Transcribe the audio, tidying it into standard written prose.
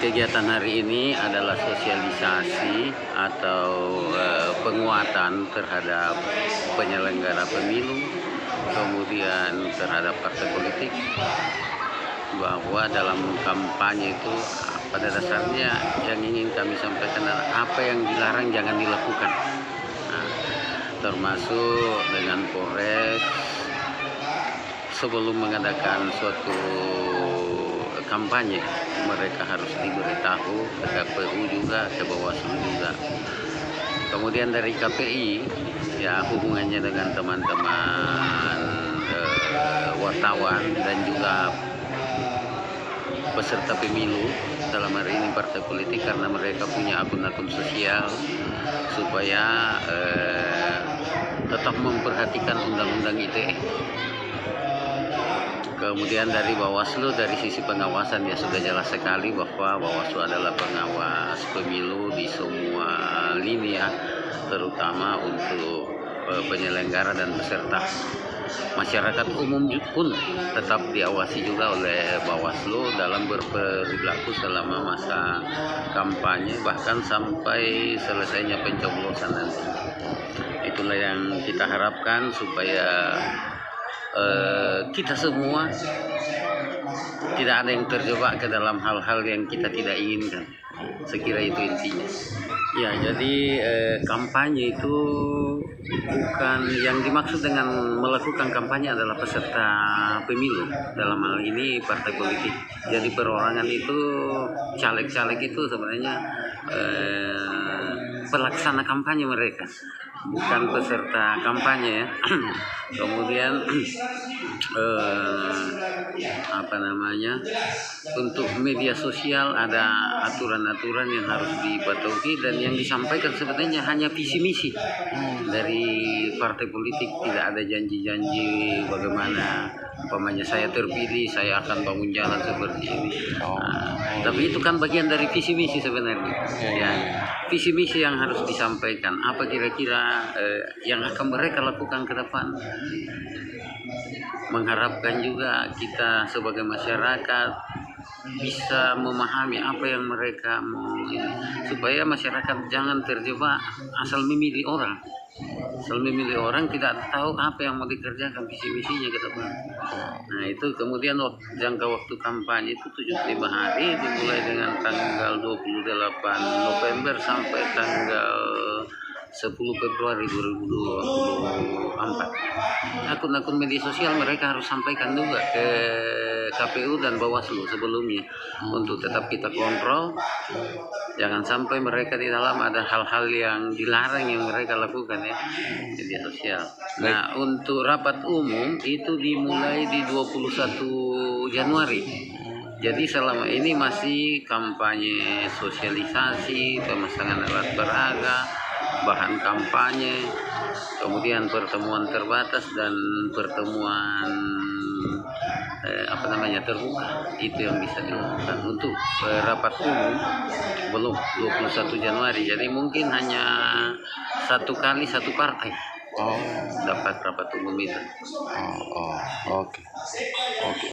Kegiatan hari ini adalah sosialisasi atau penguatan terhadap penyelenggara pemilu, kemudian terhadap partai politik, bahwa dalam kampanye itu pada dasarnya yang ingin kami sampaikan adalah apa yang dilarang jangan dilakukan. Nah, termasuk dengan Polres sebelum mengadakan suatu kampanye mereka harus diberitahu ke KPU juga, ke Bawaslu juga. Kemudian dari KPI ya hubungannya dengan teman-teman wartawan dan juga peserta pemilu, dalam hari ini partai politik, karena mereka punya akun-akun sosial, supaya tetap memperhatikan undang-undang ITE. Kemudian dari Bawaslu, dari sisi pengawasan ya sudah jelas sekali bahwa Bawaslu adalah pengawas pemilu di semua lini ya, terutama untuk penyelenggara dan peserta. Masyarakat umum pun tetap diawasi juga oleh Bawaslu dalam berperilaku selama masa kampanye, bahkan sampai selesainya pencoblosan nanti. Itulah yang kita harapkan supaya kita semua tidak ada yang terjebak ke dalam hal-hal yang kita tidak inginkan. Sekira itu intinya. Ya, jadi kampanye itu bukan yang dimaksud dengan melakukan kampanye adalah peserta pemilu, dalam hal ini partai politik. Jadi perorangan itu, caleg-caleg itu sebenarnya pelaksana kampanye mereka, bukan peserta kampanye ya. Kemudian untuk media sosial ada aturan-aturan yang harus dipatuhi, dan yang disampaikan sebenarnya hanya visi misi dari partai politik. Tidak ada janji-janji bagaimana umpamanya saya terpilih saya akan bangun jalan seperti ini. Tapi itu kan bagian dari visi misi sebenarnya. Ya, visi misi yang harus disampaikan apa kira-kira yang akan mereka lakukan ke depan. Mengharapkan juga kita sebagai masyarakat bisa memahami apa yang mereka mau ini, supaya masyarakat jangan terjebak asal memilih orang. Asal memilih orang tidak tahu apa yang mau dikerjakan, visi misinya ke depan. Nah itu kemudian jangka waktu kampanye itu 75 hari, dimulai dengan tanggal 28 November sampai tanggal 10 Februari 2024. Akun-akun media sosial mereka harus sampaikan juga ke KPU dan Bawaslu sebelumnya, untuk tetap kita kontrol. Jangan sampai mereka di dalam ada hal-hal yang dilarang yang mereka lakukan ya, media sosial. Nah, untuk rapat umum itu dimulai di 21 Januari. Jadi selama ini masih kampanye sosialisasi, pemasangan alat peraga, bahan kampanye, kemudian pertemuan terbatas dan pertemuan terbuka. Itu yang bisa dilakukan. Untuk rapat umum belum 21 Januari, jadi mungkin hanya satu kali satu partai dapat rapat umum itu. Oke.